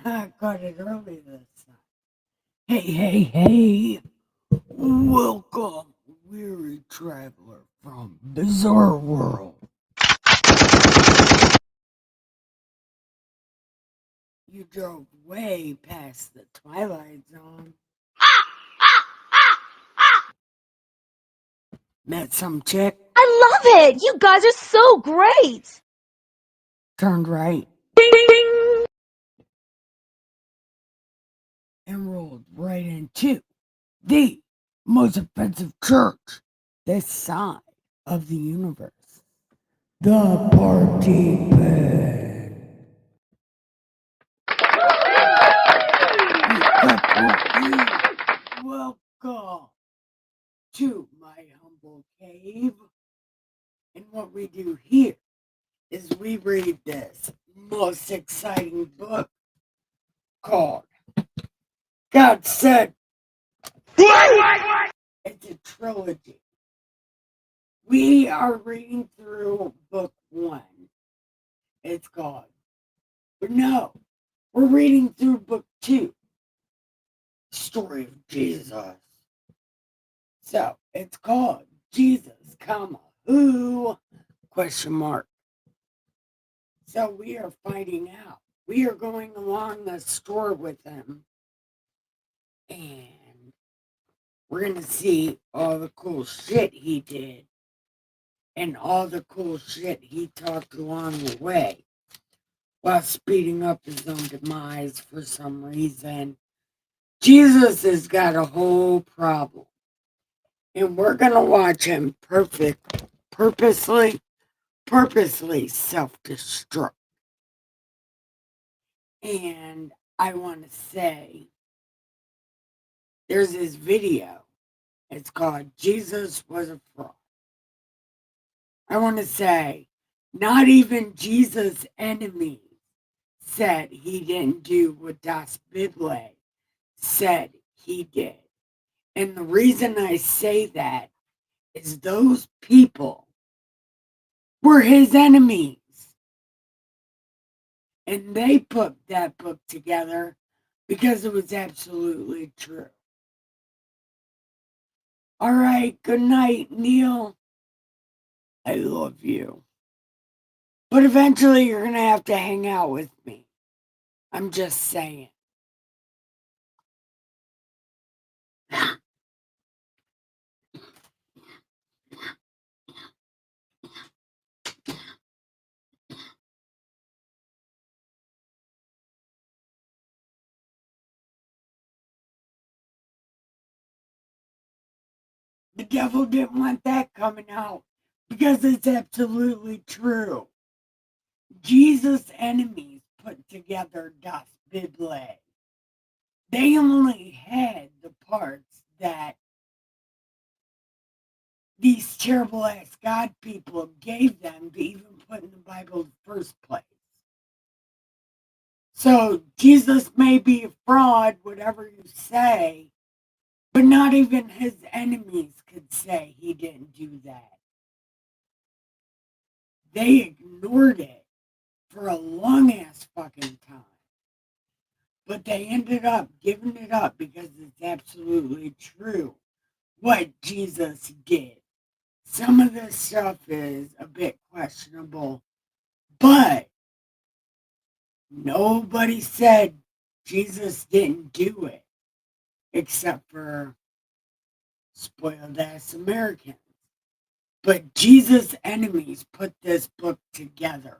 I got it early this time. Hey. Welcome, weary traveler from Bizarre World. You drove way past the Twilight Zone. Met some chick. I love it! You guys are so great! Turned right. Ding, ding. And rolled right into the most offensive church this side of the universe. The Party Pen. Welcome to my humble cave. And what we do here is we read this most exciting book called God Said. It's a trilogy. We are reading through book 1. It's called, but no, we're reading through book 2, Story of Jesus. So it's called Jesus, comma, who? Question mark. So we are finding out. We are going along the store with him, and we're going to see all the cool shit he did and all the cool shit he talked along the way while speeding up his own demise for some reason. Jesus has got a whole problem, and we're going to watch him purposely self-destruct. And I want to say, there's this video. It's called Jesus Was a Fraud. I want to say, not even Jesus' enemies said he didn't do what Das Bible said he did. And the reason I say that is those people were his enemies. And they put that book together because it was absolutely true. All right, good night, Neil. I love you. But eventually you're going to have to hang out with me. I'm just saying. The devil didn't want that coming out because it's absolutely true. Jesus' enemies put together Das Bible. They only had the parts that these terrible ass God people gave them to even put in the Bible in the first place. So Jesus may be a fraud, whatever you say, but not even his enemies could say he didn't do that. They ignored it for a long ass fucking time. But they ended up giving it up because it's absolutely true what Jesus did. Some of this stuff is a bit questionable, but nobody said Jesus didn't do it except for spoiled ass Americans. But Jesus' enemies put this book together.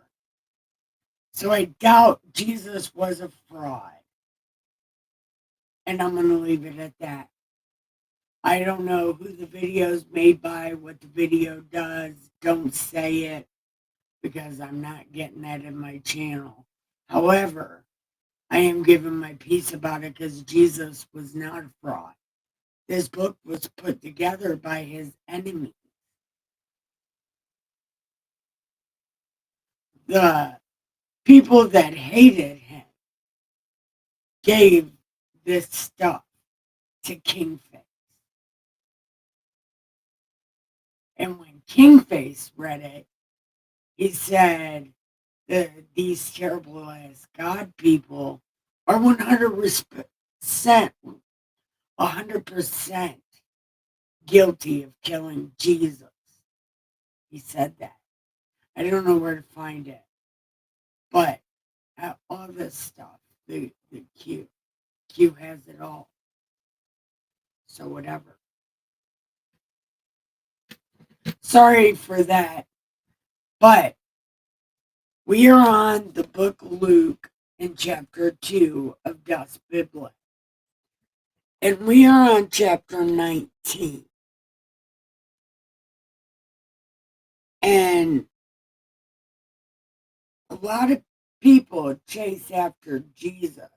So I doubt Jesus was a fraud. And I'm going to leave it at that. I don't know who the video is made by, what the video does. Don't say it because I'm not getting that in my channel. However, I am giving my piece about it because Jesus was not a fraud. This book was put together by his enemies. The people that hated him gave this stuff to Kingface. And when Kingface read it, he said that these terrible ass God people are 100% guilty of killing Jesus. He said that. I don't know where to find it. But all this stuff, the Q has it all. So whatever. Sorry for that. But we are on the book Luke in chapter 2 of Das Bible. And we are on chapter 19. And a lot of people chase after Jesus.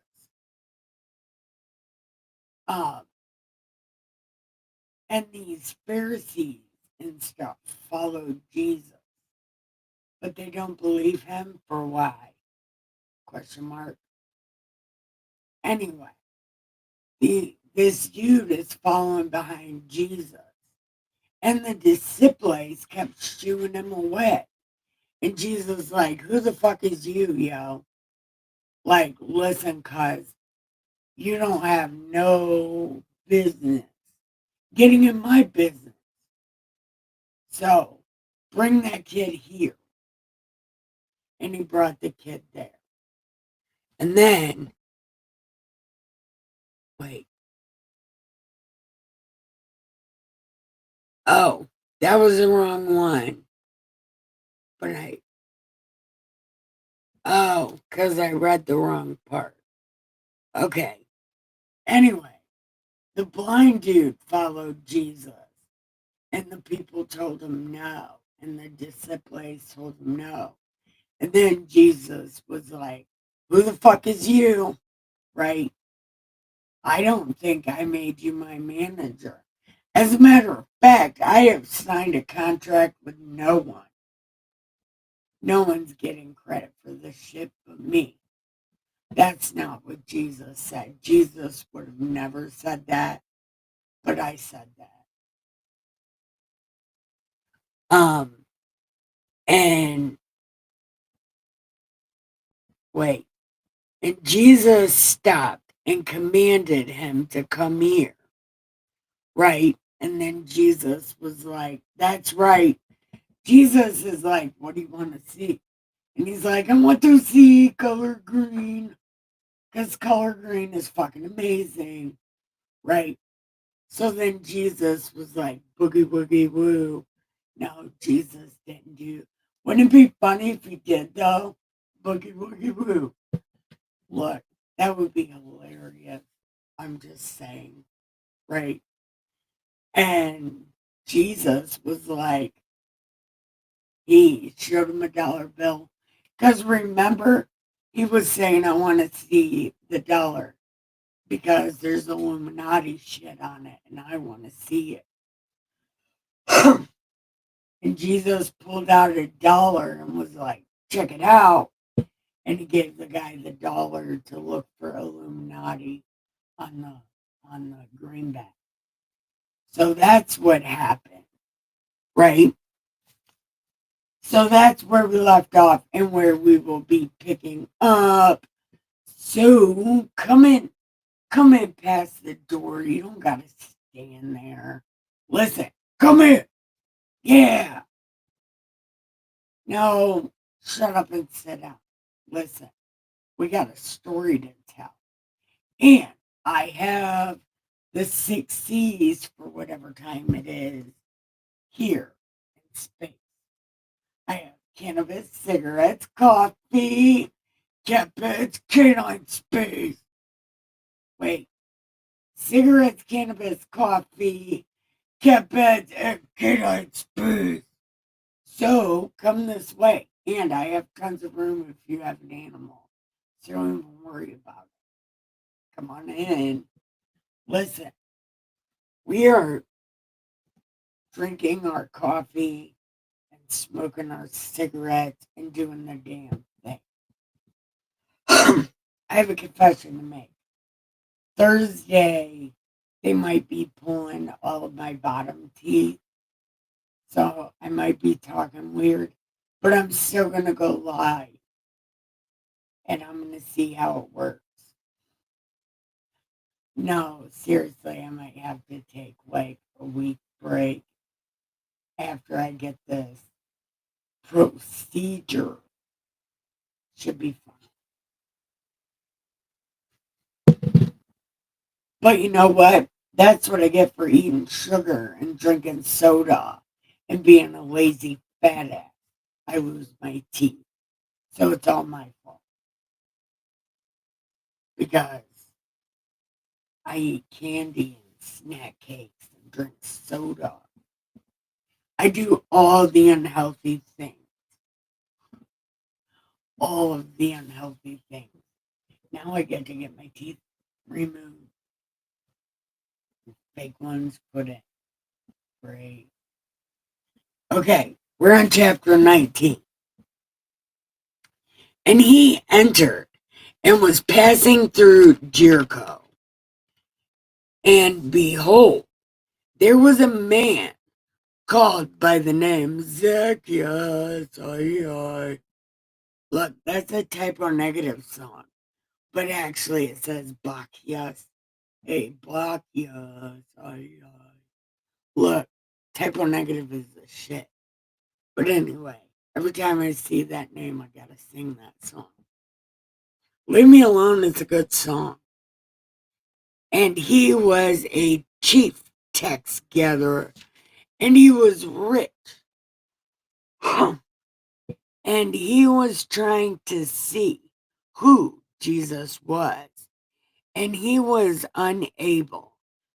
And these Pharisees and stuff followed Jesus. But they don't believe him for why? Question mark. Anyway, this dude is following behind Jesus. And the disciples kept shooing him away. And Jesus like, who the fuck is you, yo? Like, listen, cuz you don't have no business getting in my business. So bring that kid here. And he brought the kid there. And then, wait. Oh, that was the wrong one. But because I read the wrong part. Okay. Anyway, the blind dude followed Jesus. And the people told him no. And the disciples told him no. And then Jesus was like, who the fuck is you? Right? I don't think I made you my manager. As a matter of fact, I have signed a contract with no one. No one's getting credit for this shit but me. That's not what Jesus said. Jesus would have never said that, but I said that. And wait, and Jesus stopped and commanded him to come here, right? And then Jesus was like, that's right. Jesus is like, what do you want to see? And he's like, I want to see color green. Because color green is fucking amazing, right? So then Jesus was like, boogie woogie woo. No, Jesus didn't do. Wouldn't it be funny if he did, though? Boogie woogie woo. Look, that would be hilarious. I'm just saying, right? And Jesus was like, he showed him a dollar bill. Because remember, he was saying, I want to see the dollar because there's Illuminati shit on it and I want to see it. And Jesus pulled out a dollar and was like, check it out. And he gave the guy the dollar to look for Illuminati on the greenback. So that's what happened, right? So that's where we left off and where we will be picking up. So come in past the door. You don't gotta stand there. Listen, come in. Yeah. No, shut up and sit down. Listen, we got a story to tell. And I have the 6 C's for whatever time it is here in space. I have cannabis, cigarettes, coffee, cat beds, canine space. Wait, cigarettes, cannabis, coffee, cat beds, and canine space. So come this way. And I have tons of room if you have an animal. So don't even worry about it. Come on in. Listen, we are drinking our coffee and smoking our cigarettes and doing the damn thing. I have a confession to make. Thursday, they might be pulling all of my bottom teeth. So I might be talking weird, but I'm still going to go live and I'm going to see how it works. No, seriously, I might have to take like a week break after I get this procedure. Should be fun. But you know what? That's what I get for eating sugar and drinking soda and being a lazy fat ass. I lose my teeth. So it's all my fault. Because I eat candy and snack cakes and drink soda. I do all the unhealthy things. All of the unhealthy things. Now I get to get my teeth removed. Fake ones put in. Great. Okay, we're on chapter 19. And he entered and was passing through Jericho. And behold, there was a man called by the name Zacchaeus. Look, that's a typo negative song. But actually it says Bacchius. Hey, Bacchius. Look, typo negative is the shit. But anyway, every time I see that name, I gotta sing that song. Leave Me Alone is a good song. And he was a chief tax gatherer, and he was rich. And he was trying to see who Jesus was. And he was unable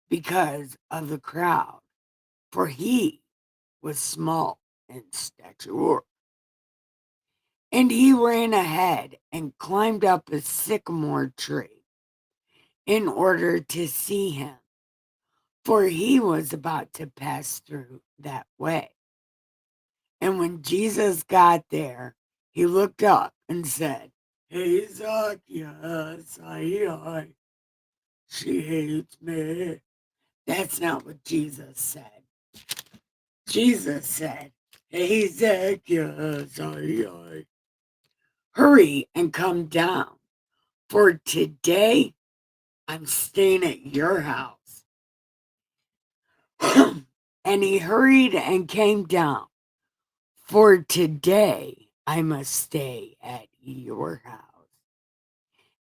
because of the crowd, for he was small in stature. And he ran ahead and climbed up a sycamore tree in order to see him, for he was about to pass through that way. And when Jesus got there, he looked up and said, Hey, Zacchaeus, she hates me. That's not what Jesus said. Jesus said, Hey, Zacchaeus, hurry and come down, for today I'm staying at your house. And he hurried and came down, for today I must stay at your house.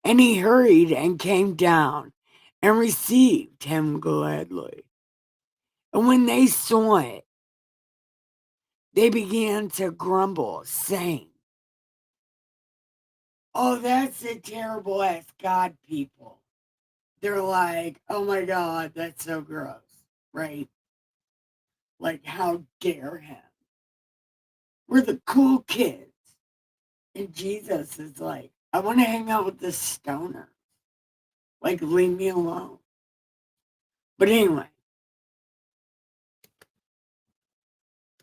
And he hurried and came down and received him gladly. And when they saw it, they began to grumble, saying, Oh, that's the terrible ass God people. They're like, oh my God, that's so gross, right? Like, how dare him? We're the cool kids. And Jesus is like, I want to hang out with the stoner. Like, leave me alone. But anyway.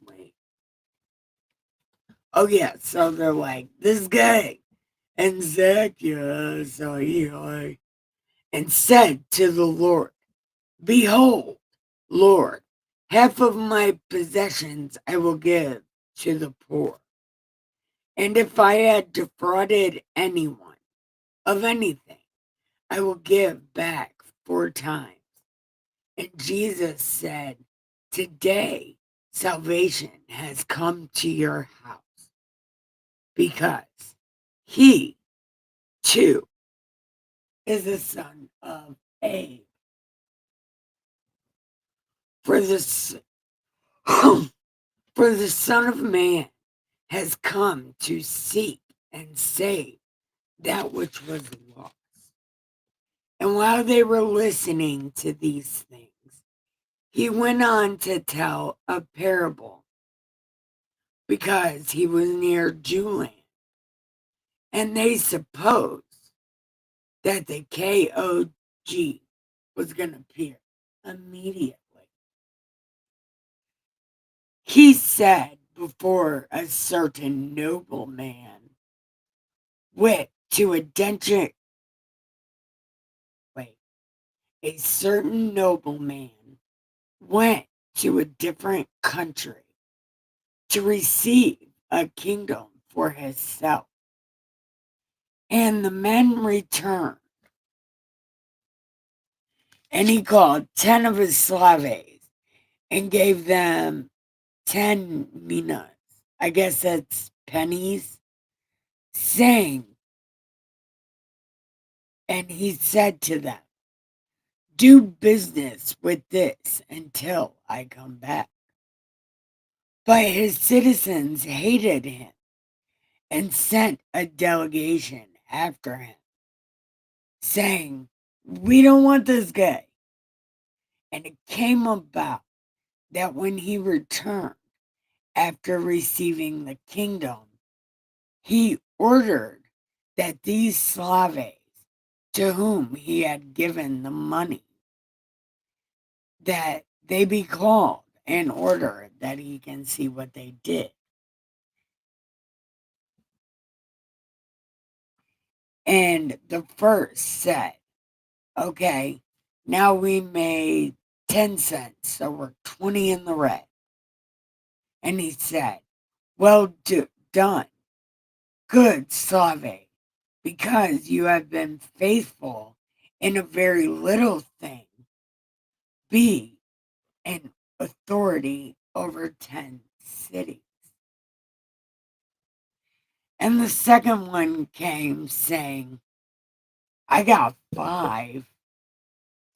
Wait. Oh, yeah. So they're like, this guy. And Zacchaeus, and said to the Lord, behold, Lord, half of my possessions I will give to the poor. And if I had defrauded anyone of anything, I will give back 4 times. And Jesus said, today salvation has come to your house, because he too is the son of Abe. For the for the Son of Man has come to seek and save that which was lost. And while they were listening to these things, he went on to tell a parable, because he was near Jewland, and they supposed that the KOG was going to appear immediately. He said before a certain nobleman went to a certain nobleman went to a different country to receive a kingdom for himself. And the men returned, and he called 10 of his slaves and gave them 10 minas. I guess that's pennies, saying, and he said to them, do business with this until I come back. But his citizens hated him and sent a delegation after him, saying, we don't want this guy. And it came about that when he returned after receiving the kingdom, he ordered that these slaves to whom he had given the money, that they be called in order that he can see what they did. And the first said, okay, now we made 10 cents, so we're 20 in the red. And he said, well done, good slave, because you have been faithful in a very little thing. Be an authority over 10 cities. And the second one came saying, I got 5.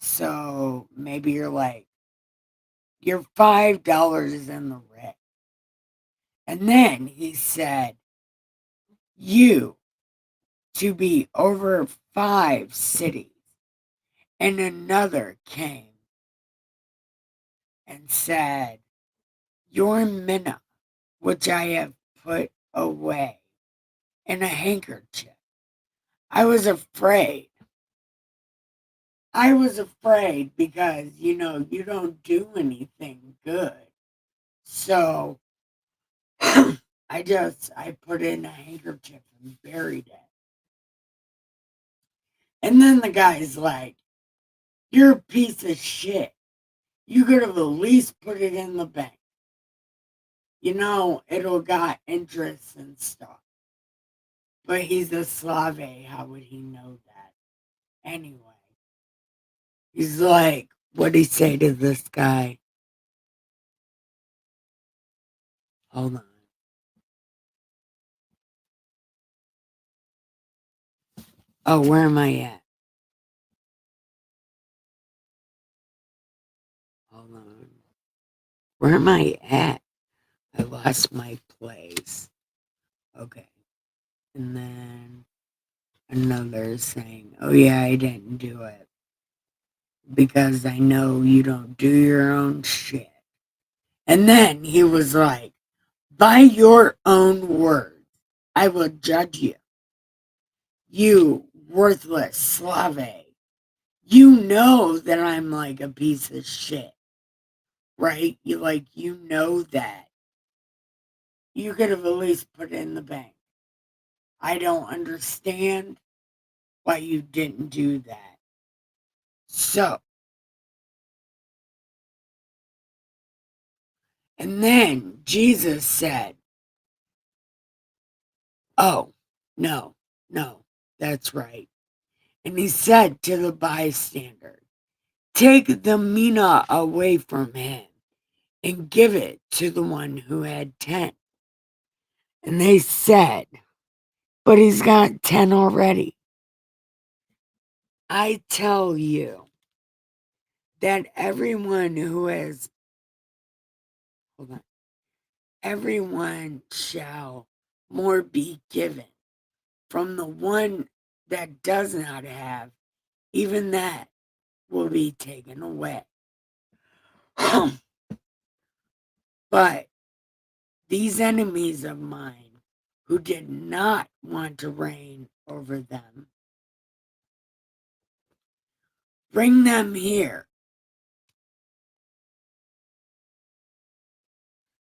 So maybe you're like, you're $5 in the red. And then he said, you to be over 5 cities. And another came and said, your mina, which I have put away in a handkerchief. I was afraid. Because, you don't do anything good. So I put it in a handkerchief and buried it. And then the guy's like, you're a piece of shit. You could have at least put it in the bank. It'll got interest and stuff. But he's a slave. How would he know that? Anyway, he's like, what'd he say to this guy? Hold on. Oh, where am I at? Hold on. Where am I at? I lost my place. Okay. And then another saying, oh yeah, I didn't do it, because I know you don't do your own shit. And then he was like, by your own words, I will judge you. You worthless slave. You know that I'm like a piece of shit, right? You know that. You could have at least put it in the bank. I don't understand why you didn't do that. So, and then Jesus said, oh, no, that's right. And he said to the bystander, take the mina away from him and give it to the one who had 10. And they said, but he's got 10 already. I tell you that everyone shall more be given from the one that does not have, even that will be taken away. But these enemies of mine who did not want to reign over them, bring them here.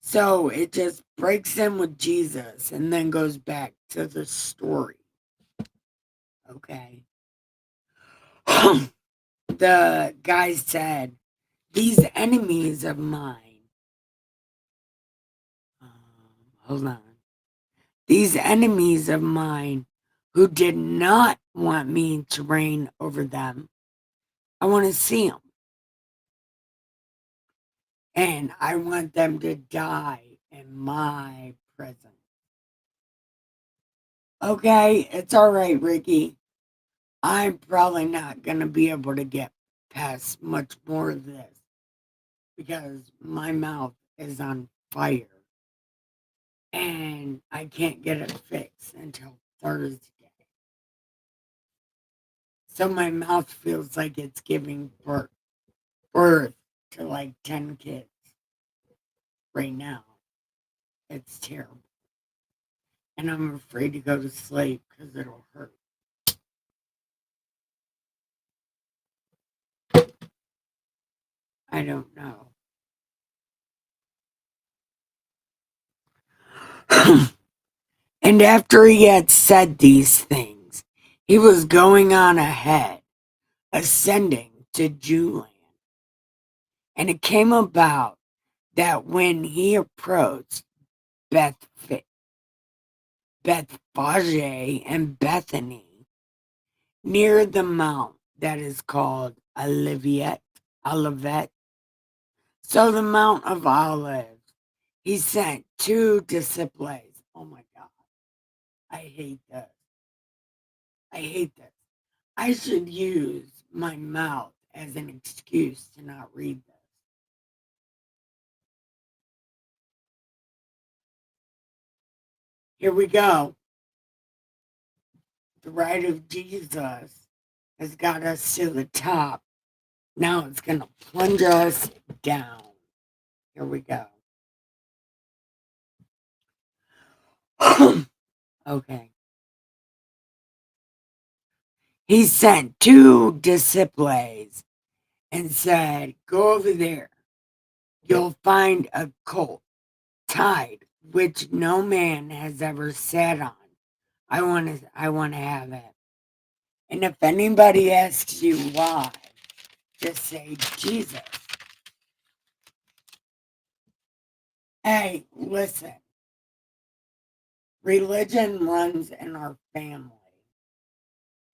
So it just breaks in with Jesus and then goes back to the story. Okay. The guy said, these enemies of mine, hold on. These enemies of mine who did not want me to reign over them, I want to see them. And I want them to die in my presence. Okay, it's all right, Ricky. I'm probably not going to be able to get past much more of this because my mouth is on fire and I can't get it fixed until Thursday. So my mouth feels like it's giving birth to like 10 kids right now. It's terrible. And I'm afraid to go to sleep because it'll hurt. I don't know. And after he had said these things, he was going on ahead, ascending to Jewland. And it came about that when he approached Bethphage and Bethany, near the mount that is called Olivet, so the Mount of Olives, he sent 2 disciples. Oh my God. I hate this. I should use my mouth as an excuse to not read this. Here we go. The ride of Jesus has got us to the top. Now it's going to plunge us down. Here we go. Okay. He sent 2 disciples and said, go over there. You'll find a colt tied, which no man has ever sat on. I want to have it. And if anybody asks you why, just say Jesus. Hey, listen. Religion runs in our family.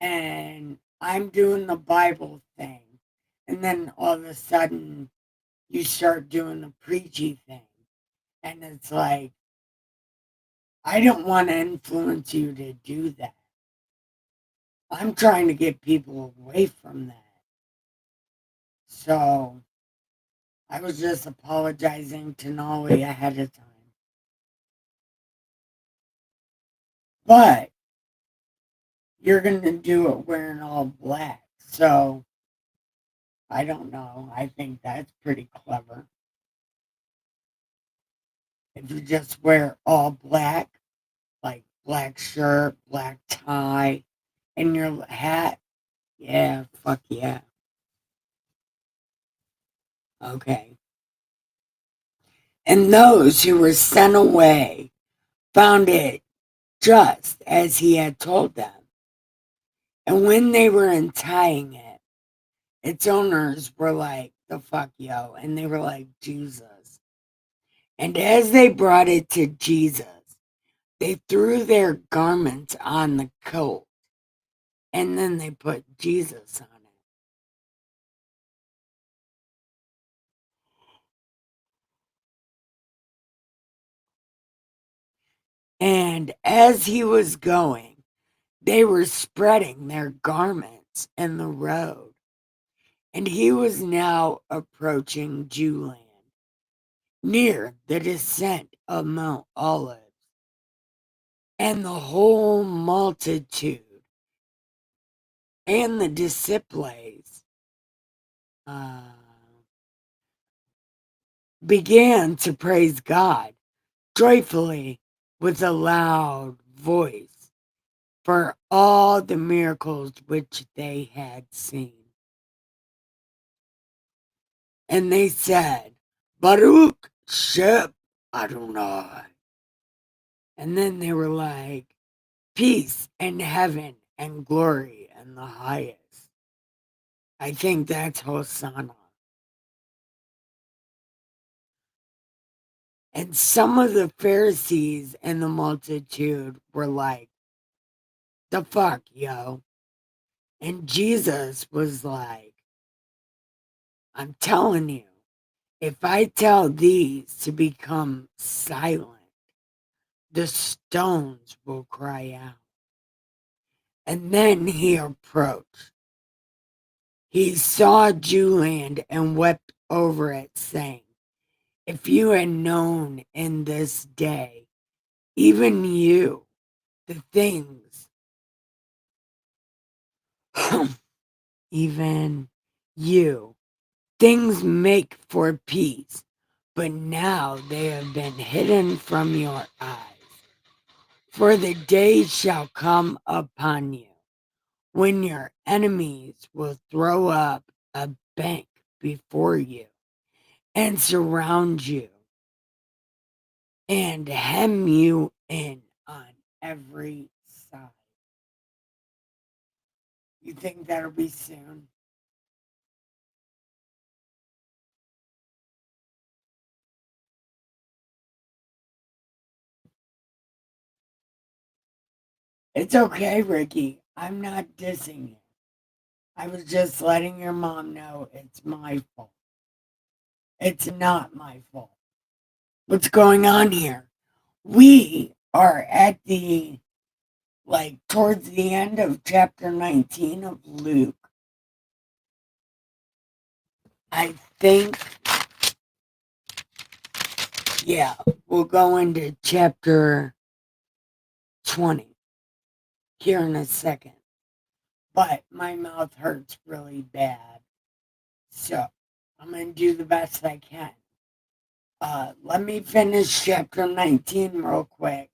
And I'm doing the Bible thing. And then all of a sudden, you start doing the preachy thing. And it's like, I don't want to influence you to do that. I'm trying to get people away from that. So I was just apologizing to Nolly ahead of time. But you're going to do it wearing all black. So I don't know. I think that's pretty clever. if you just wear all black, like black shirt, black tie, and your hat, yeah, fuck yeah. Okay. And those who were sent away found it just as he had told them. And when they were untying it, its owners were like, the fuck, yo. And they were like, Jesus. And as they brought it to Jesus, they threw their garments on the coat. And then they put Jesus on it. And as he was going, they were spreading their garments in the road. And he was now approaching Jewland, near the descent of Mount Olives. And the whole multitude and the disciples began to praise God joyfully with a loud voice for all the miracles which they had seen. And they said, Baruch Sheb Adonai. And then they were like, peace in heaven and glory in the highest. I think that's Hosanna. And some of the Pharisees and the multitude were like, the fuck, yo. And Jesus was like, I'm telling you, if I tell these to become silent, the stones will cry out. And then he approached. He saw Jewland and wept over it, saying, if you had known in this day, even you, the things, even you, things make for peace, but now they have been hidden from your eyes. For the day shall come upon you when your enemies will throw up a bank before you and surround you and hem you in on every side. You think that'll be soon? It's okay, Ricky. I'm not dissing you. I was just letting your mom know it's my fault. It's not my fault. What's going on here? We are at the, like, towards the end of chapter 19 of Luke. I think, yeah, we'll go into chapter 20 here in a second. But my mouth hurts really bad. So I'm going to do the best I can. Let me finish chapter 19 real quick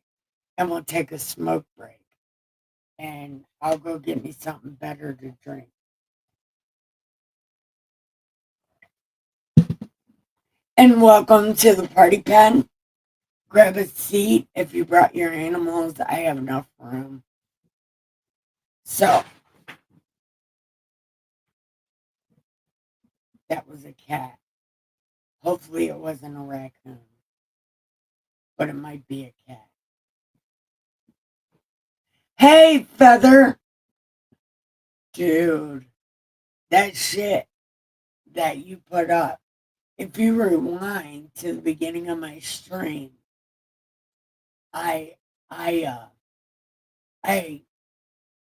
and we'll take a smoke break. And I'll go get me something better to drink. And welcome to the party pen. Grab a seat if you brought your animals. I have enough room. So, that was a cat. Hopefully it wasn't a raccoon. But it might be a cat. Hey, Feather! Dude, that shit that you put up, if you rewind to the beginning of my stream, I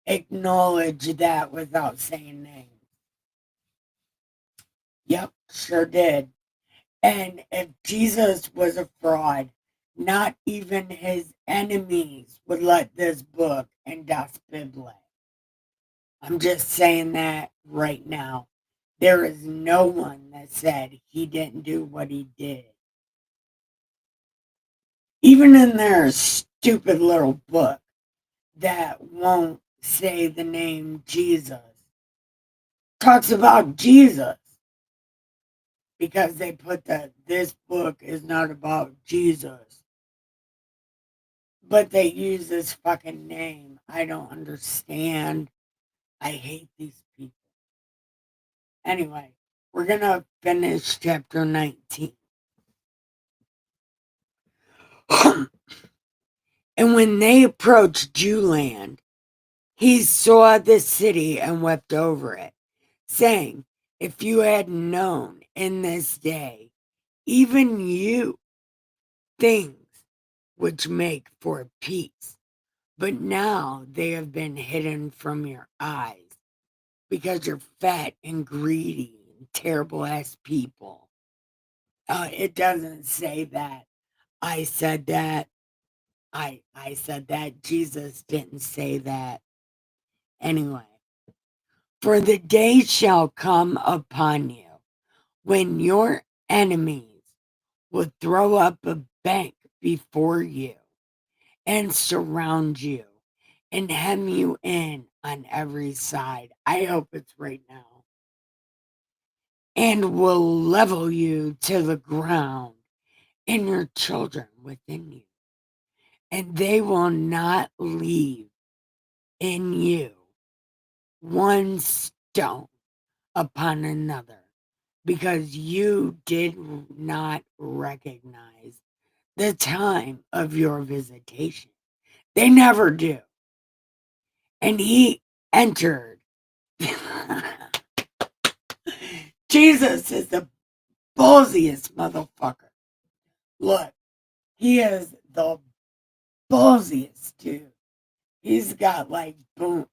acknowledge that without saying names. Yep, sure did. And if Jesus was a fraud, not even his enemies would let this book in Das Bible. I'm just saying that right now. There is no one that said he didn't do what he did. even in their stupid little book that won't say the name Jesus, talks about Jesus because they put that this book is not about Jesus. But they use this fucking name. I don't understand. I hate these people. Anyway, we're going to finish chapter 19. And when they approached Jewland, he saw the city and wept over it, saying, if you had known in this day, even you, things which make for peace, but now they have been hidden from your eyes because you're fat and greedy and terrible ass people. It doesn't say that. I said that. I said that. Jesus didn't say that. Anyway, for the day shall come upon you when your enemies will throw up a bank before you and surround you and hem you in on every side. I hope it's right now. And will level you to the ground and your children within you. And they will not leave in you one stone upon another, because you did not recognize the time of your visitation. They never do. And he entered. Jesus is the ballsiest motherfucker. Look, he is the ballsiest dude. He's got like boom.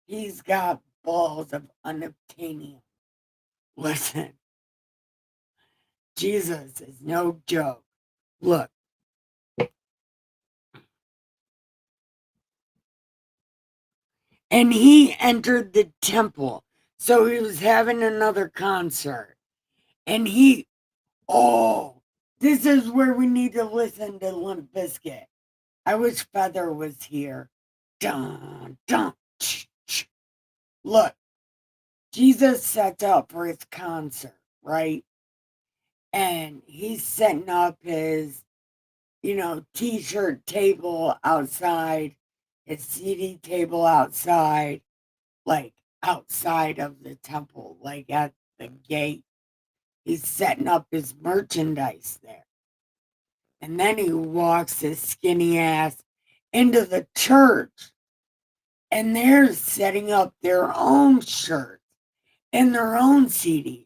He's got balls of unobtainium. Listen, Jesus is no joke. Look. And he entered the temple. So he was having another concert. And this is where we need to listen to Limp Bizkit. I wish Feather was here. Dun, dun, Look, Jesus sets up for his concert, right? And he's setting up his, t-shirt table outside, his CD table outside, like outside of the temple, like at the gate. He's setting up his merchandise there. And then he walks his skinny ass into the church. And they're setting up their own shirts and their own CDs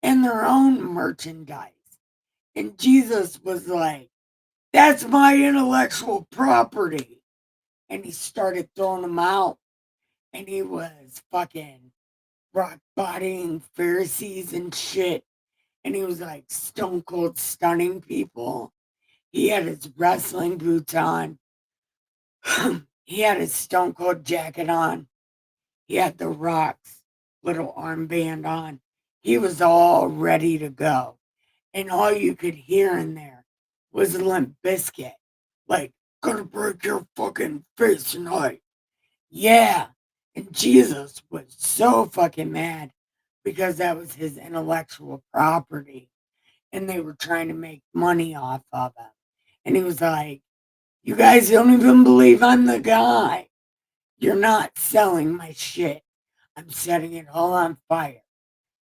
and their own merchandise. And Jesus was like, that's my intellectual property. And he started throwing them out. And he was fucking rock bodying Pharisees and shit. And he was like stone cold stunning people. He had his wrestling boots on. He had his stone cold jacket on. He had the Rock's little armband on. He was all ready to go. And all you could hear in there was Limp Bizkit. Like, gonna break your fucking face tonight. Yeah. And Jesus was so fucking mad because that was his intellectual property. And they were trying to make money off of him. And he was like, you guys don't even believe I'm the guy. You're not selling my shit. I'm setting it all on fire.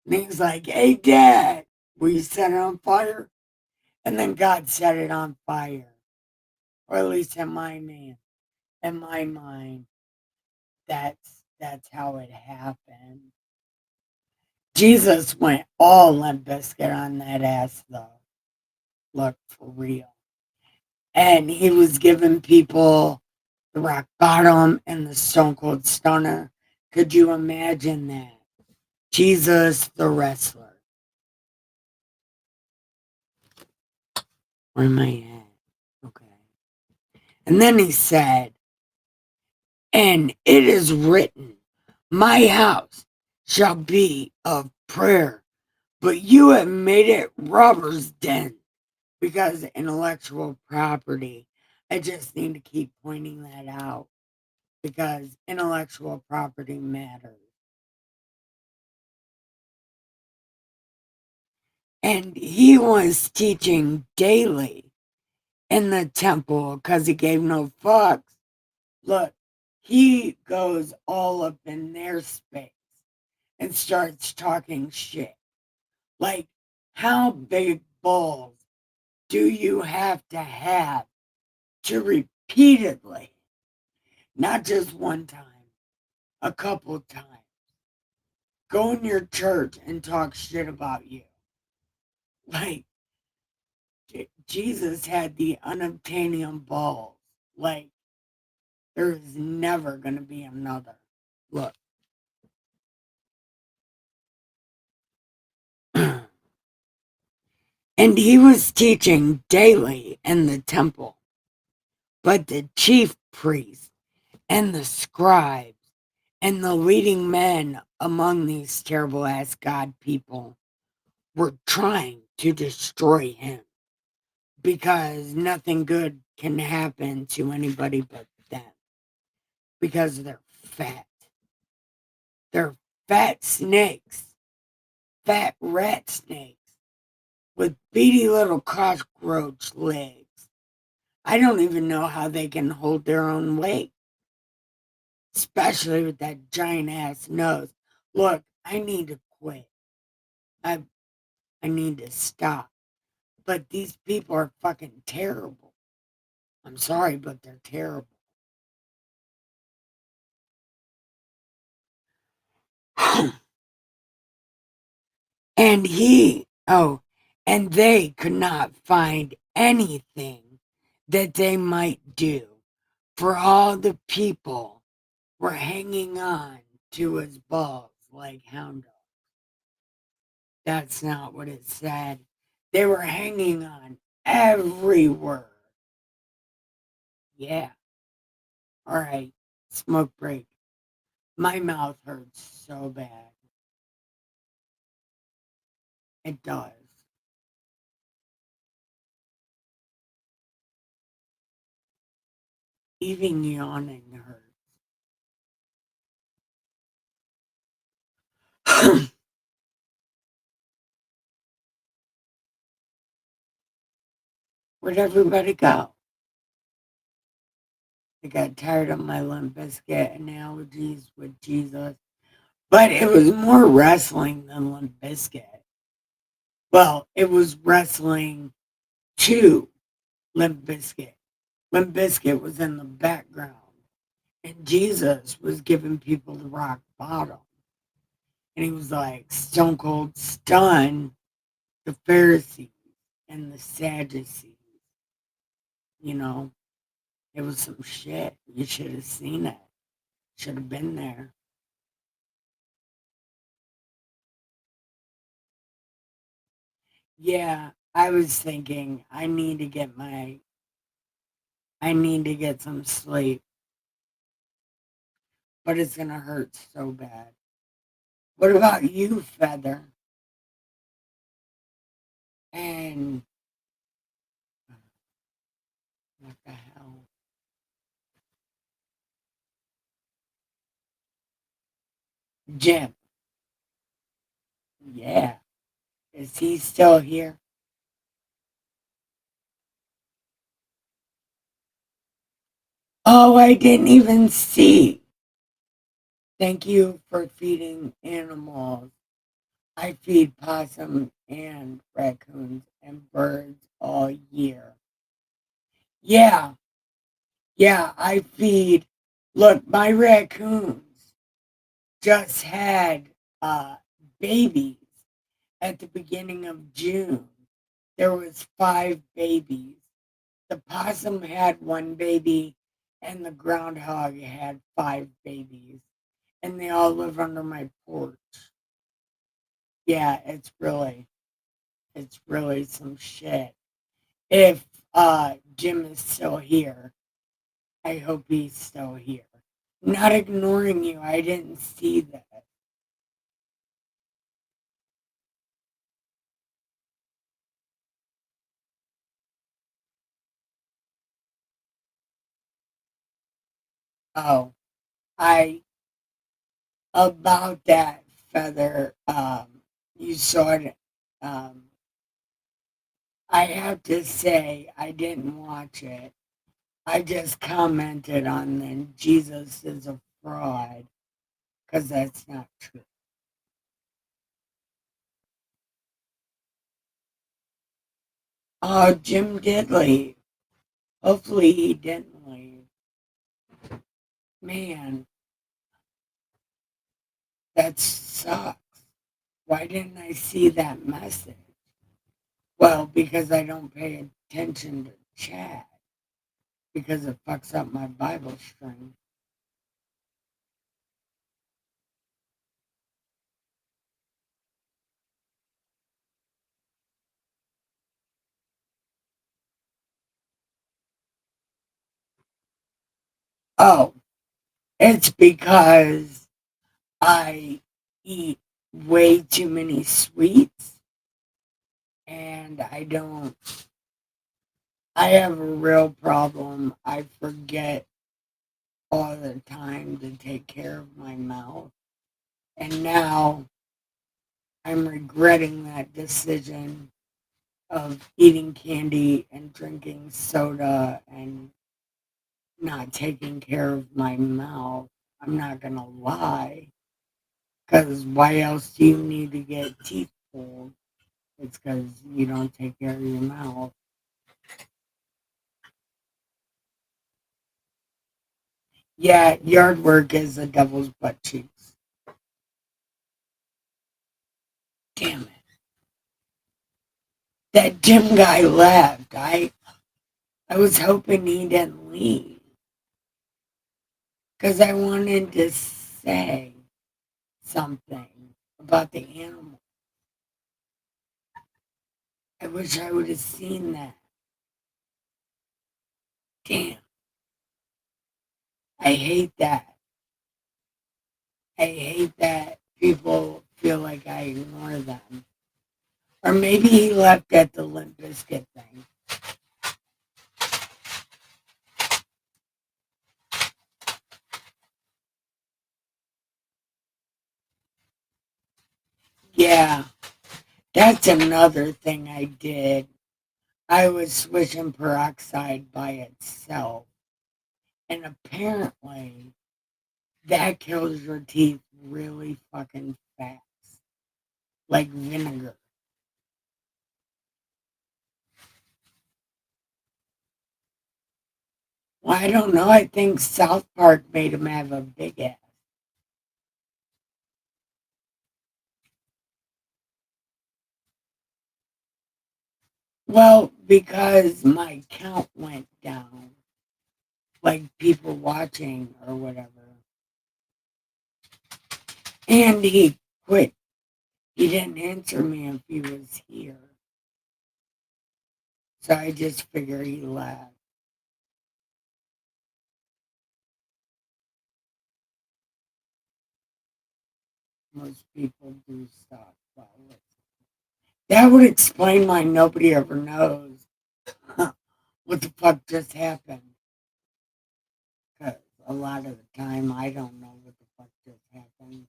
And he's like, hey, Dad, will you set it on fire? And then God set it on fire. Or at least in my mind, that's how it happened. Jesus went all Limp Bizkit on that ass, though. Look, for real. And he was giving people the rock bottom and the stone cold stunner. Could you imagine that? Jesus the wrestler. Where am I at? Okay. And then he said, and it is written, my house shall be of prayer, but you have made it robbers' den. because intellectual property, I just need to keep pointing that out because intellectual property matters. And he was teaching daily in the temple because he gave no fucks. Look, he goes all up in their space and starts talking shit. Like, how big balls do you have to repeatedly, not just one time, a couple times, go in your church and talk shit about you? Like, Jesus had the unobtainium balls. Like, there's never going to be another. Look. And he was teaching daily in the temple. But the chief priests and the scribes and the leading men among these terrible ass God people were trying to destroy him because nothing good can happen to anybody but them because they're fat. They're fat snakes, fat rat snakes with beady little cockroach legs. I don't even know how they can hold their own weight, especially with that giant ass nose. Look, I need to quit. I I need to stop. But these people are fucking terrible. I'm sorry, but they're terrible. And and they could not find anything that they might do, for all the people were hanging on to his balls like hound dogs. That's not what it said. They were hanging on every word. Yeah. All right. Smoke break. My mouth hurts so bad. It does. Even yawning hurts. Where'd everybody go? I got tired of my Limp Bizkit analogies with Jesus. But it was more wrestling than Limp Bizkit. Well, it was wrestling to Limp Bizkit. Limp Bizkit was in the background. And Jesus was giving people the rock bottom. And he was like stone cold stunned the Pharisees and the Sadducees. You know, it was some shit. You should have seen it. Should have been there. Yeah, I was thinking I need to get some sleep, but it's gonna hurt so bad. What about you, Feather? And what the hell? Jim. Yeah. Is he still here? Oh, I didn't even see. Thank you for feeding animals. I feed possum and raccoons and birds all year. Yeah, yeah, I feed. Look, my raccoons just had babies at the beginning of June. There was 5 babies. The possum had 1 baby, and the groundhog had 5 babies, and they all live under my porch. Yeah, it's really some shit. If Jim is still here, I hope he's still here. Not ignoring you, I didn't see that. Oh, I about that feather. You saw it. Um, I have to say, I didn't watch it. I just commented on the Jesus is a fraud because that's not true. Oh, Jim did leave. Hopefully he didn't leave. Man, that sucks. Why didn't I see that message? Well, because I don't pay attention to chat because it fucks up my Bible string. Oh, it's because I eat way too many sweets and I have a real problem. I forget all the time to take care of my mouth. And now I'm regretting that decision of eating candy and drinking soda and not taking care of my mouth. I'm not going to lie. Because why else do you need to get teeth pulled? It's because you don't take care of your mouth. Yeah, yard work is a devil's butt cheeks. Damn it. That gym guy left. I was hoping he didn't leave. Because I wanted to say something about the animal. I wish I would have seen that. Damn. I hate that. I hate that people feel like I ignore them. Or maybe he left at the Limp Bizkit thing. Yeah, that's another thing I did. I was switching peroxide by itself. And apparently, that kills your teeth really fucking fast. Like vinegar. Well, I don't know. I think South Park made him have a big ass. Well, because my count went down. Like people watching or whatever. And he quit. He didn't answer me if he was here. So I just figured he left. Most people do stuff. That would explain why nobody ever knows what the fuck just happened. Because a lot of the time I don't know what the fuck just happened.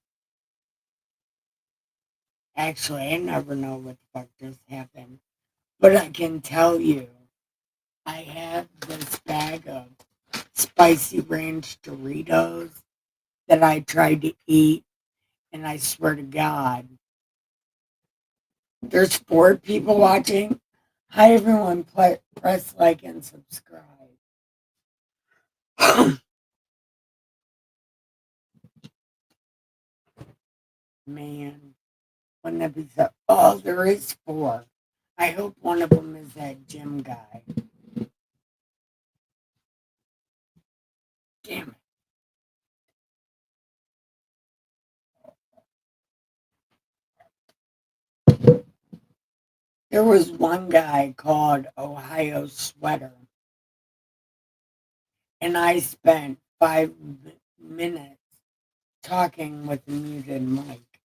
Actually, I never know what the fuck just happened. But I can tell you, I have this bag of spicy ranch Doritos that I tried to eat, and I swear to God, there's 4 people watching. Hi, everyone. Press like and subscribe. Man, wouldn't that be so? Oh, there is 4. I hope one of them is that gym guy. Damn it. There was one guy called Ohio Sweater, and I spent 5 minutes talking with a muted mic,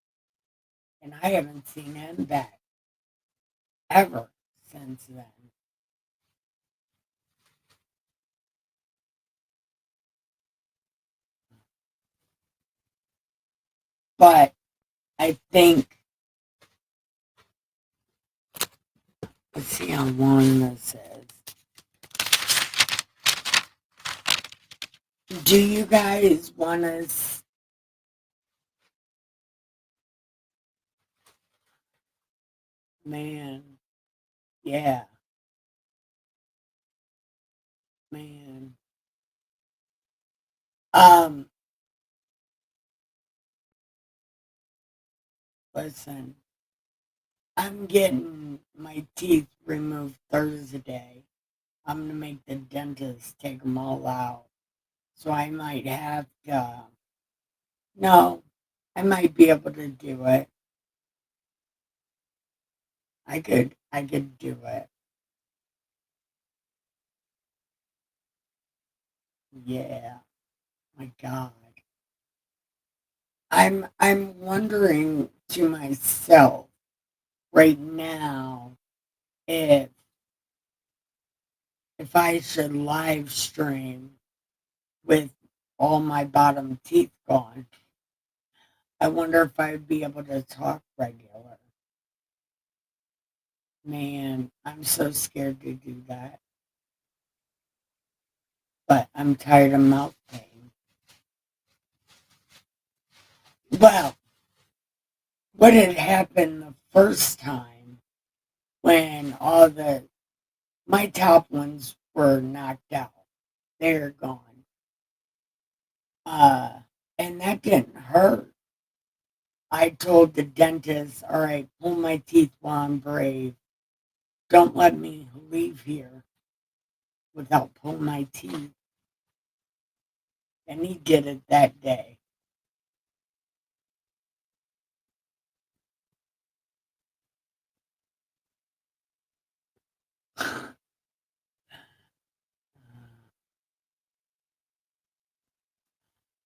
and I haven't seen him back ever since then. But I think, let's see how long this is. Do you guys want to? Man, yeah, man. Um, Listen, I'm getting my teeth removed Thursday. I'm gonna make the dentist take them all out. So I might have to. No, I might be able to do it. I could do it. Yeah, my God. I'm wondering to myself right now if I should live stream with all my bottom teeth gone. I wonder if I'd be able to talk regular. Man, I'm so scared to do that. But I'm tired of mouth pain. Well, what had happened the first time when all the my top ones were knocked out. They're gone. Uh and that didn't hurt. I told the dentist, all right, pull my teeth while I'm brave. Don't let me leave here without pulling my teeth. And he did it that day.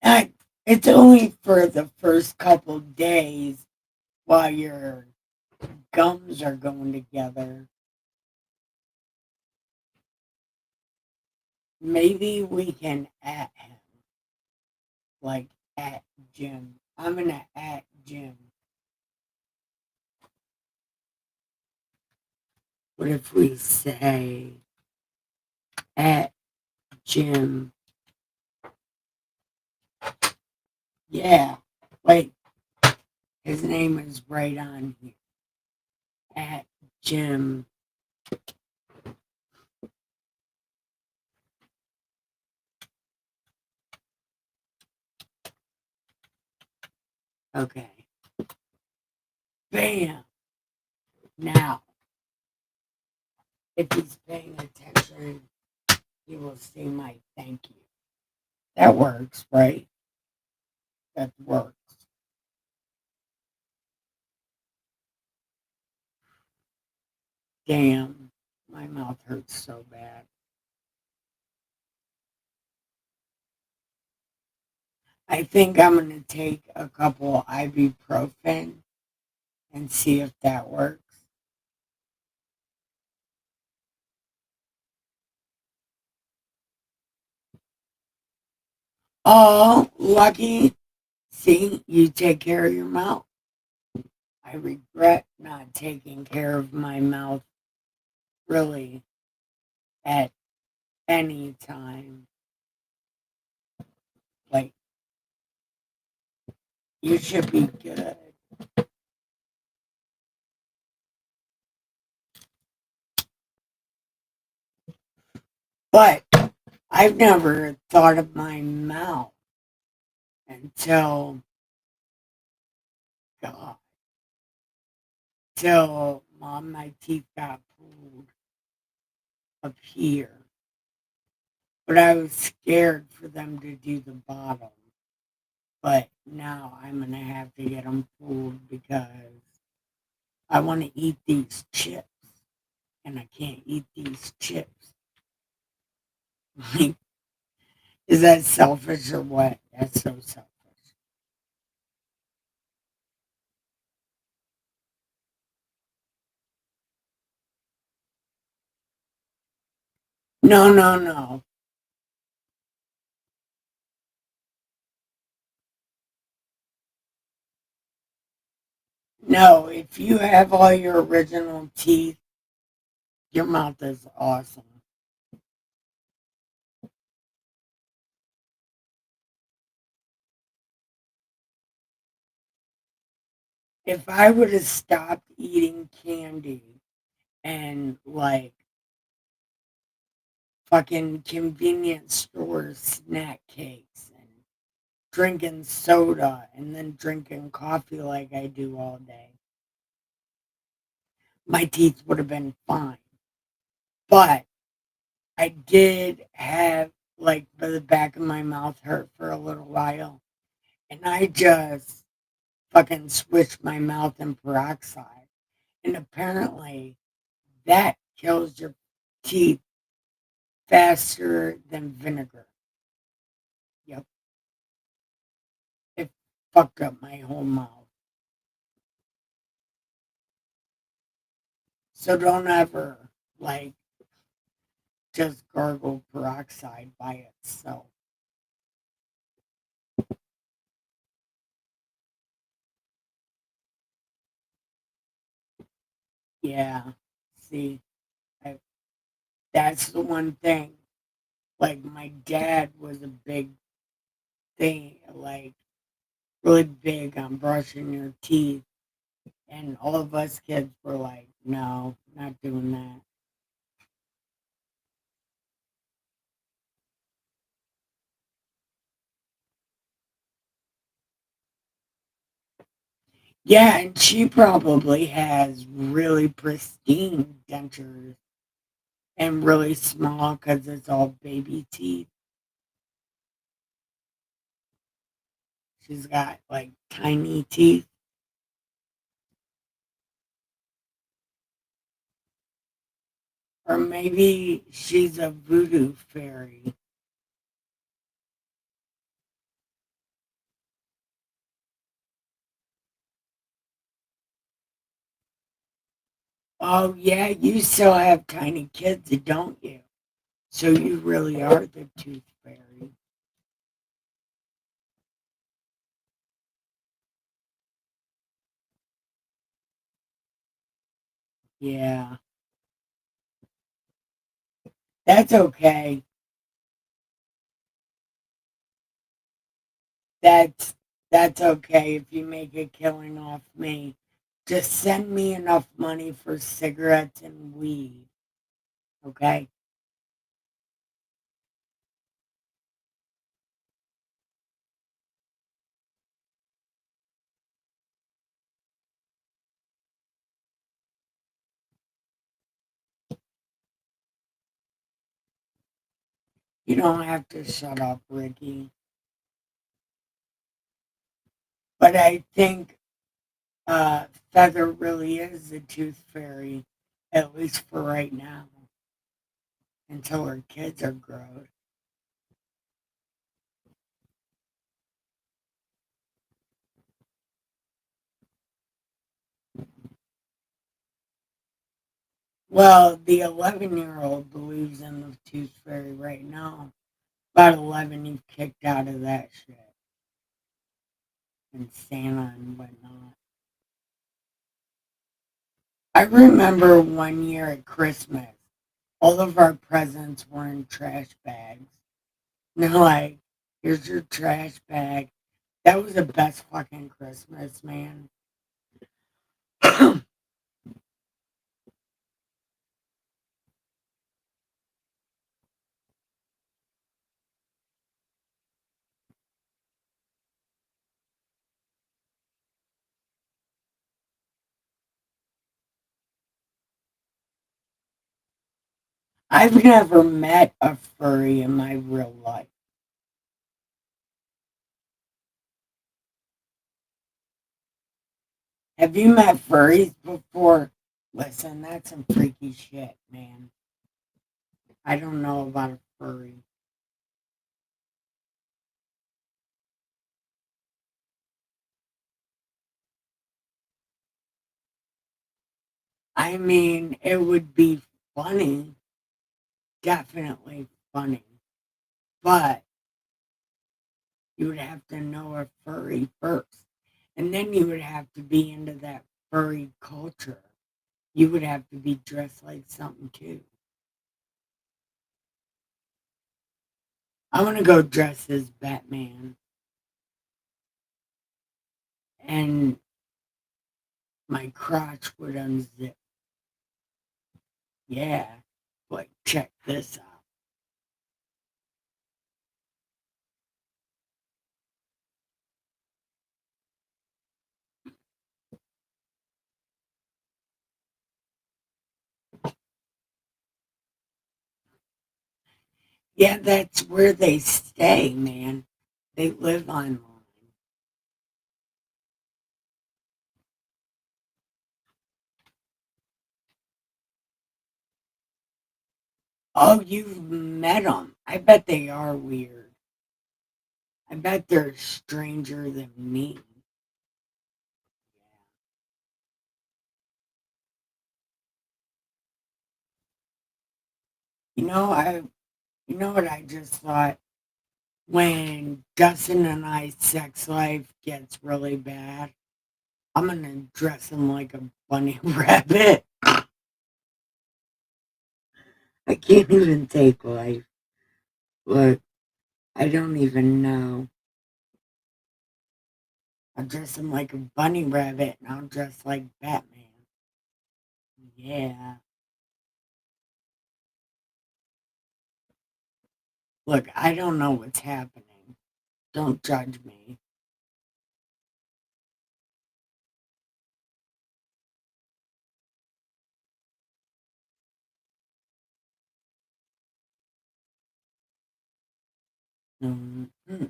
I, it's only for the first couple days while your gums are going together. Maybe we can at him, like at Jim. I'm gonna at Jim. What if we say at Jim? Yeah, wait, his name is right on here. At Jim. Okay. Bam. Now, if he's paying attention, he will see my thank you. That works, right? That works. Damn, my mouth hurts so bad. I think I'm going to take a couple ibuprofen and see if that works. Oh, lucky. See, you take care of your mouth. I regret not taking care of my mouth really at any time. Like, you should be good. But I've never thought of my mouth until God, till my teeth got pulled up here. But I was scared for them to do the bottom. But now I'm gonna have to get them pulled because I want to eat these chips, and I can't eat these chips. Like, is that selfish or what? That's so selfish. No, no, no. No, if you have all your original teeth, your mouth is awesome. If I would have stopped eating candy and like fucking convenience store snack cakes and drinking soda and then drinking coffee like I do all day, my teeth would have been fine. But I did have like the back of my mouth hurt for a little while, and I just fucking switched my mouth in peroxide. And apparently that kills your teeth faster than vinegar. Yep. It fucked up my whole mouth. So don't ever like just gargle peroxide by itself. Yeah. See, I, that's the one thing. Like my dad was a big thing, like really big on brushing your teeth. And all of us kids were like, no, not doing that. Yeah, and she probably has really pristine dentures and really small because it's all baby teeth. She's got like tiny teeth. Or maybe she's a voodoo fairy. Oh, yeah, you still have tiny kids, don't you? So you really are the tooth fairy. Yeah, that's okay. That's that's okay if you make a killing off me. Just send me enough money for cigarettes and weed, okay? You don't have to shut up, Ricky. But I think Feather really is a tooth fairy, at least for right now, until her kids are grown. Well, the 11-year-old believes in the tooth fairy right now. About 11, he's kicked out of that shit and Santa and whatnot. I remember one year at Christmas, all of our presents were in trash bags. And they're like, here's your trash bag. That was the best fucking Christmas, man. I've never met a furry in my real life. Have you met furries before? Listen, that's some freaky shit, man. I don't know about a furry. I mean, it would be funny, definitely funny, but you would have to know a furry first. And then you would have to be into that furry culture, you would have to be dressed like something too. I'm gonna go dress as Batman, and my crotch would unzip. Yeah, like check this out. Yeah, that's where they stay, man. They live online. Oh, you've met them. I bet they are weird. I bet they're stranger than me. You know, you know what I just thought? When Dustin and I's sex life gets really bad, I'm gonna dress him like a bunny rabbit. I can't even take life. Look, I don't even know. I'll dress him like a bunny rabbit and I'll dress like Batman. Yeah. Look, I don't know what's happening. Don't judge me. Mm-hmm.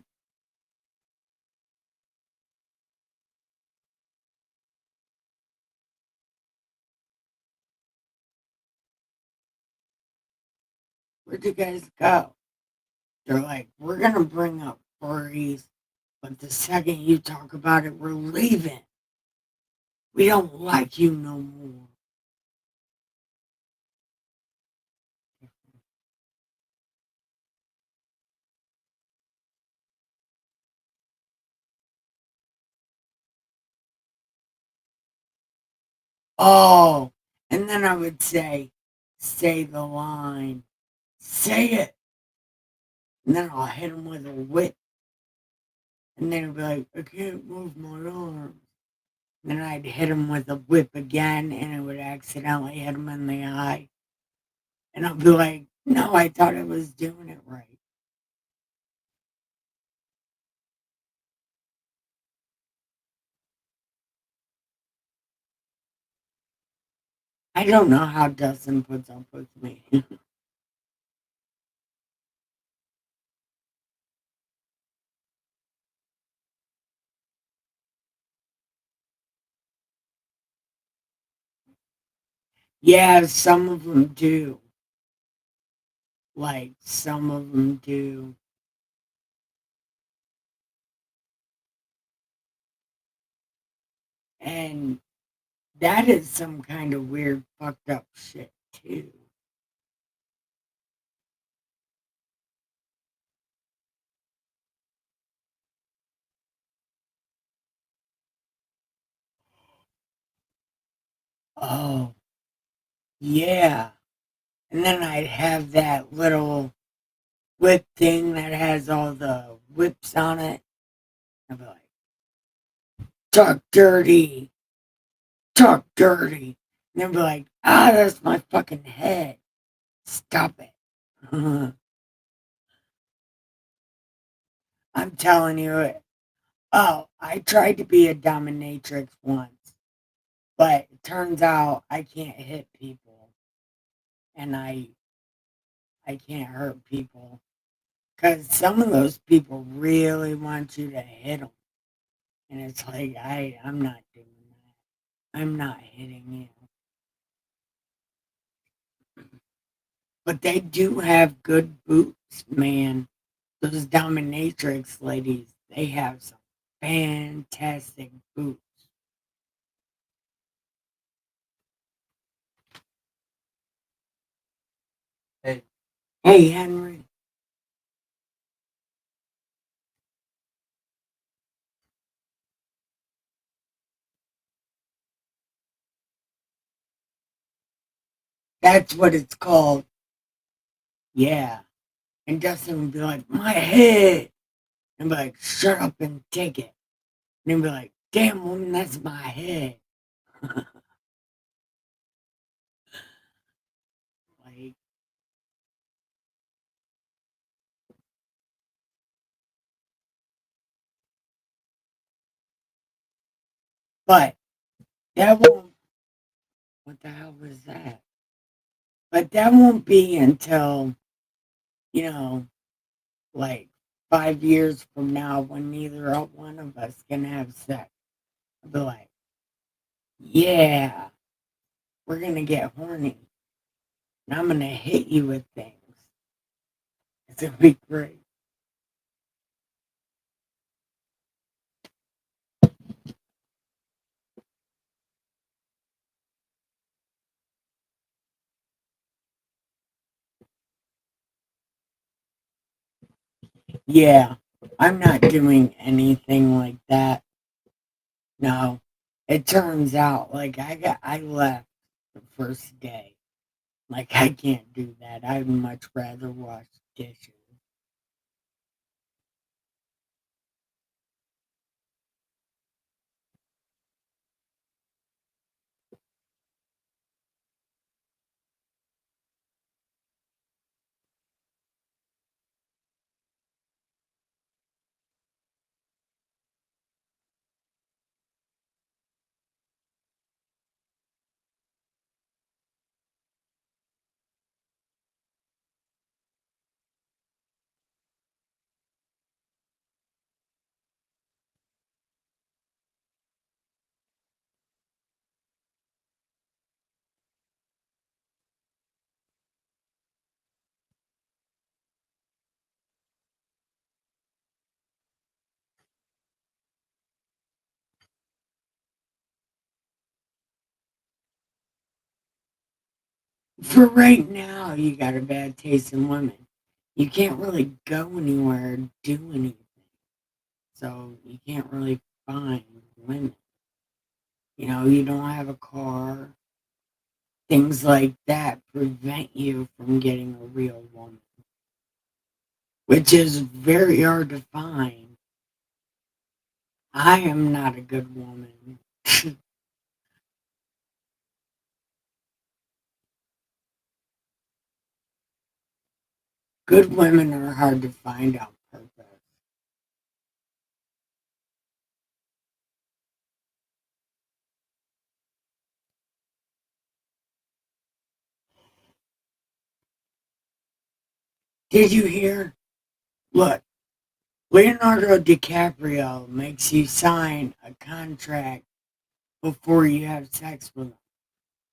Where'd you guys go? They're like, we're gonna bring up furries, but the second you talk about it, we're leaving. We don't like you no more. Oh, and then I would say the line, say it. And then I'll hit him with a whip. And then he'll be like, I can't move my arm. Then I'd hit him with a whip again, and it would accidentally hit him in the eye. And I'll be like, no, I thought I was doing it right. I don't know how Dustin puts up with me. Yeah, some of them do. Like, some of them do. And that is some kind of weird, fucked up shit, too. Oh, yeah. And then I'd have that little whip thing that has all the whips on it. I'd be like, talk dirty, talk dirty. And they'd be like, ah, that's my fucking head. Stop it. I'm telling you it. Oh, I tried to be a dominatrix once, but it turns out I can't hit people and I can't hurt people because some of those people really want you to hit them, and it's like I'm not doing that. I'm not hitting you. But they do have good boots, man. Those dominatrix ladies, they have some fantastic boots. Hey, hey, Henry. That's what it's called. Yeah. And Dustin would be like, my head. And be like, shut up and take it. And he'd be like, damn woman, that's my head. Like, but that won't, what the hell was that? But that won't be until, you know, like 5 years from now when neither one of us can have sex. I'll be like, yeah, we're going to get horny. And I'm going to hit you with things. It's going to be great. Yeah, I'm not doing anything like that. No, it turns out like I left the first day. Like I can't do that. I'd much rather wash dishes. For right now, you got a bad taste in women. You can't really go anywhere or do anything. So you can't really find women. You don't have a car. Things like that prevent you from getting a real woman, which is very hard to find. I am not a good woman. Good women are hard to find on purpose. Did you hear? Look, Leonardo DiCaprio makes you sign a contract before you have sex with him.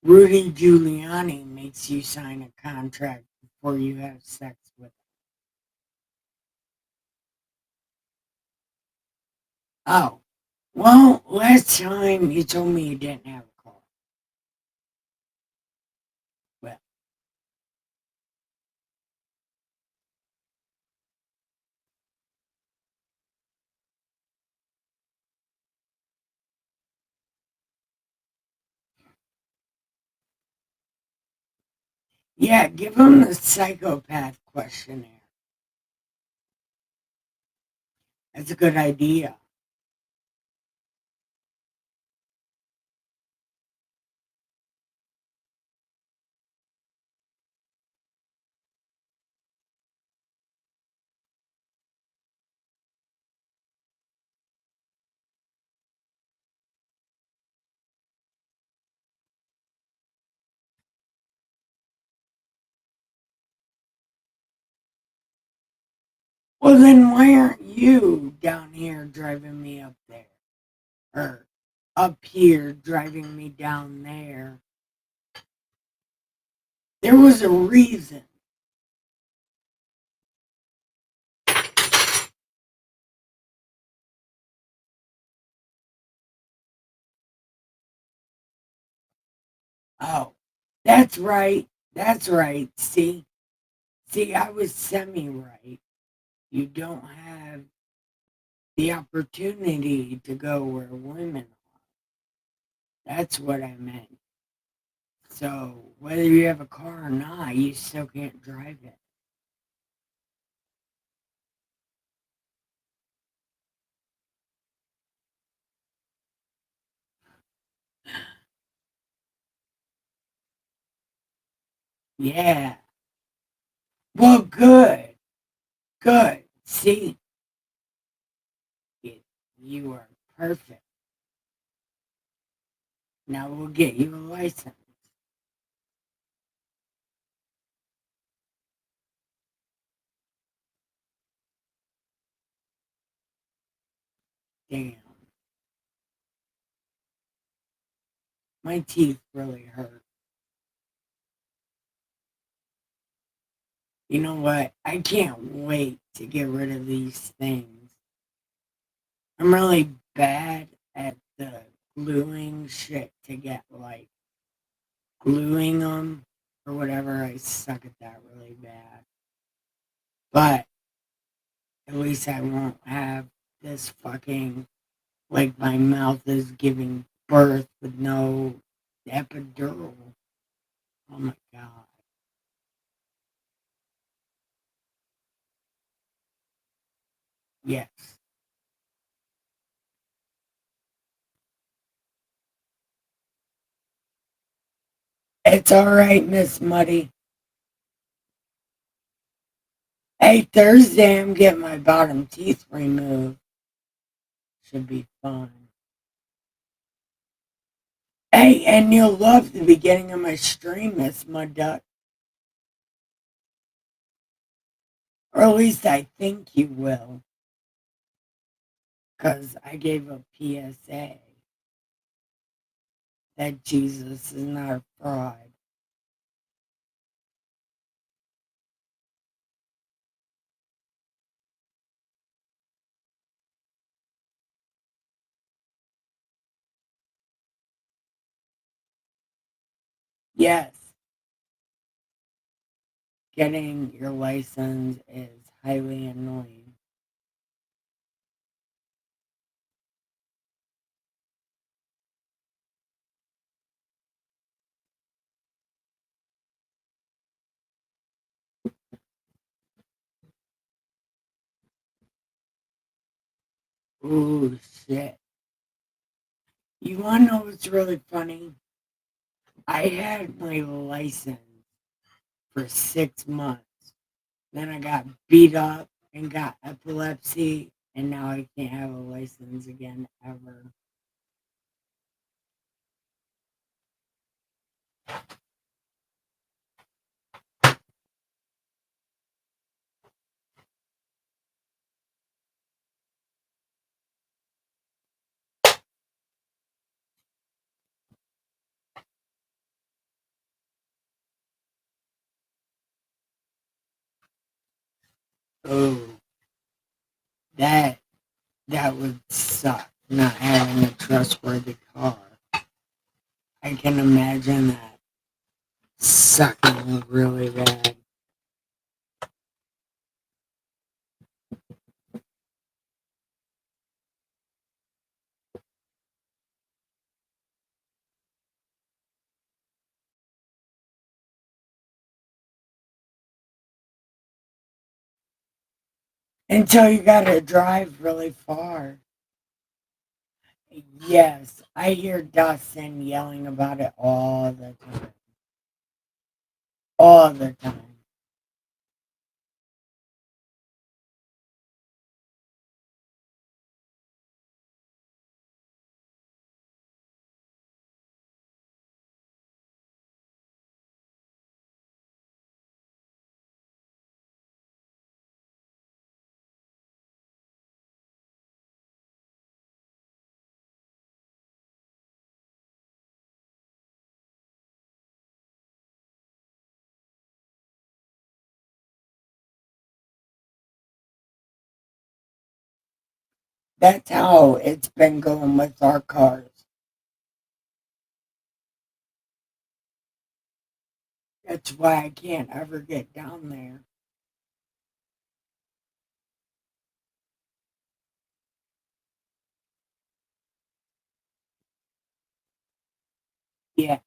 Rudy Giuliani makes you sign a contract before you have sex with him. Oh, well, last time you told me you didn't have a car. Well, yeah, give him the psychopath questionnaire. That's a good idea. Well, then why aren't you down here driving me up there? Or up here driving me down there? There was a reason. Oh, that's right. That's right. See, I was semi right. You don't have the opportunity to go where women are. That's what I meant. So whether you have a car or not, you still can't drive it. Yeah. Well, good. Good. See, you are perfect. Now we'll get you a license. Damn. My teeth really hurt. You know what? I can't wait to get rid of these things. I'm really bad at the gluing shit to get like gluing them or whatever. I suck at that really bad. But at least I won't have this fucking, like my mouth is giving birth with no epidural. Oh my god. Yes. It's alright, Miss Muddy. Hey, Thursday I'm getting my bottom teeth removed. Should be fun. Hey, and you'll love the beginning of my stream, Miss Mud Duck. Or at least I think you will. Because I gave a PSA that Jesus is not a fraud. Yes, getting your license is highly annoying. Ooh, shit. You want to know what's really funny? I had my license for 6 months. Then I got beat up and got epilepsy, and now I can't have a license again ever. Oh, that that would suck not having a trustworthy car. I can imagine that sucking really bad. Until you gotta drive really far. Yes, I hear Dustin yelling about it all the time. All the time. That's how it's been going with our cars. That's why I can't ever get down there. Yeah.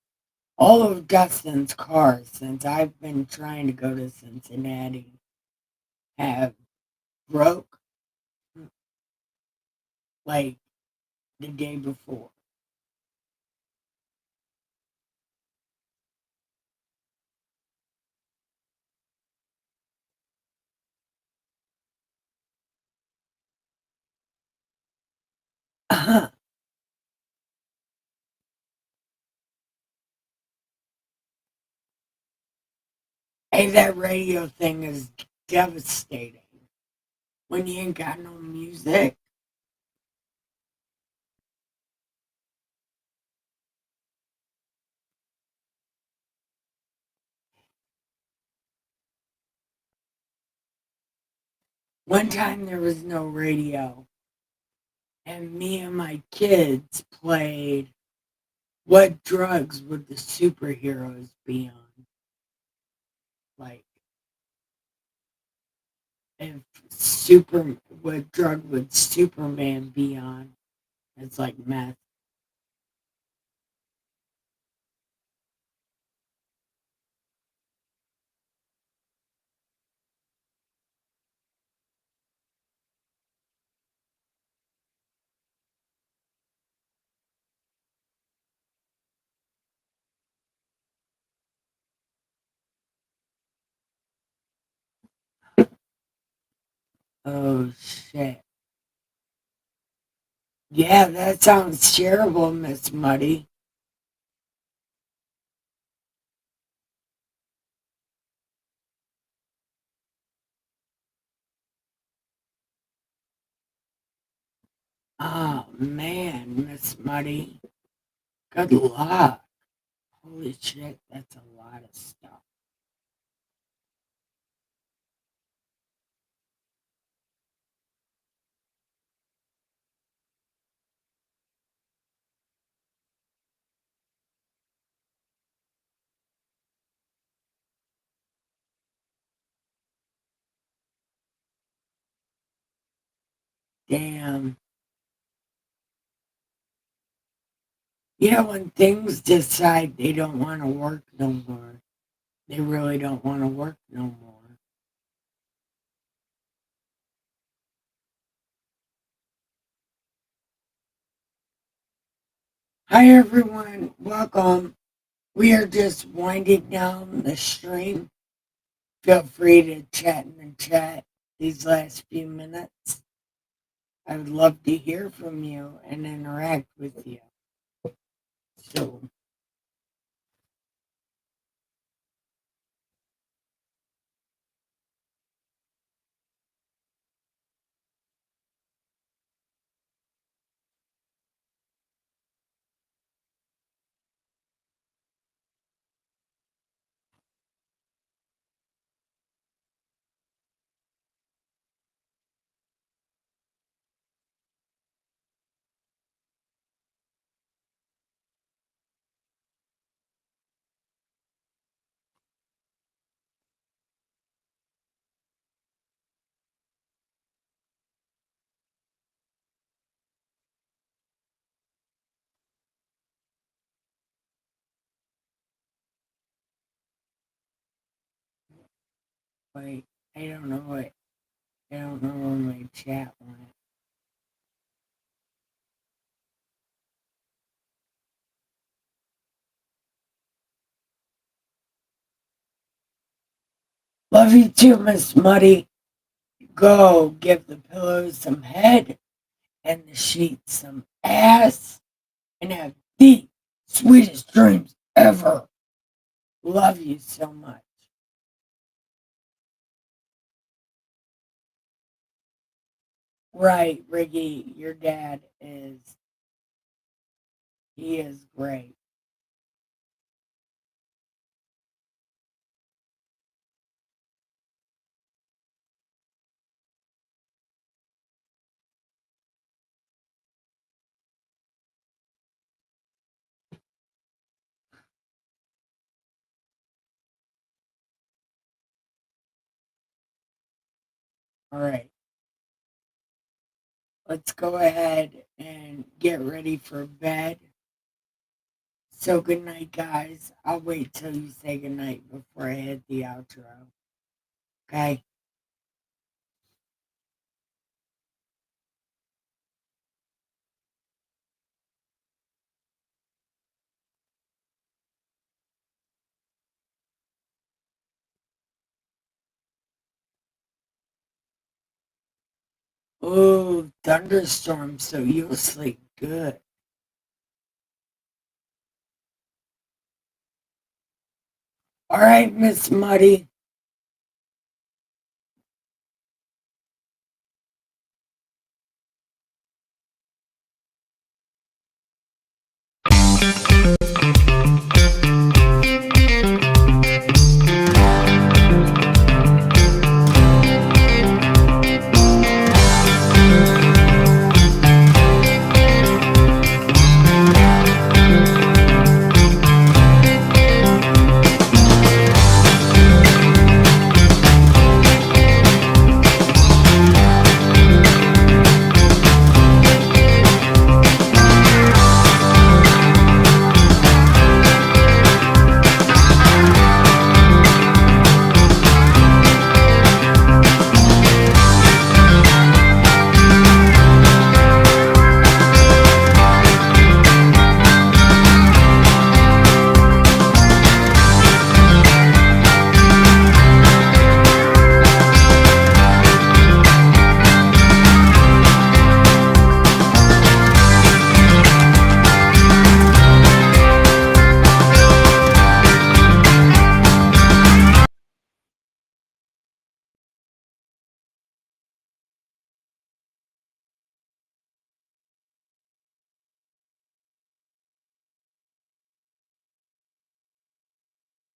all of Dustin's cars since I've been trying to go to Cincinnati have broke like the day before. Hey, that radio thing is devastating when you ain't got no music. One time there was no radio, and me and my kids played What Drugs Would the Superheroes Be On? Like, if what drug would Superman be on? It's like meth. Oh shit. Yeah, that sounds terrible, Miss Muddy. Oh man, Miss Muddy. Good luck. Holy shit, that's a lot of stuff. Damn. Yeah, when things decide they don't want to work no more, they really don't want to work no more. Hi, everyone. Welcome. We are just winding down the stream. Feel free to chat in the chat these last few minutes. I would love to hear from you and interact with you. So, wait, I don't know what, I don't know where my chat went. Love you too, Miss Muddy. Go give the pillows some head and the sheets some ass and have the sweetest dreams ever. Love you so much. Right, Riggy, your dad is, he is great. All right, let's go ahead and get ready for bed. So good night, guys. I'll wait till you say good night before I hit the outro. Okay? Oh, thunderstorm, so you'll sleep good. All right, Miss Muddy.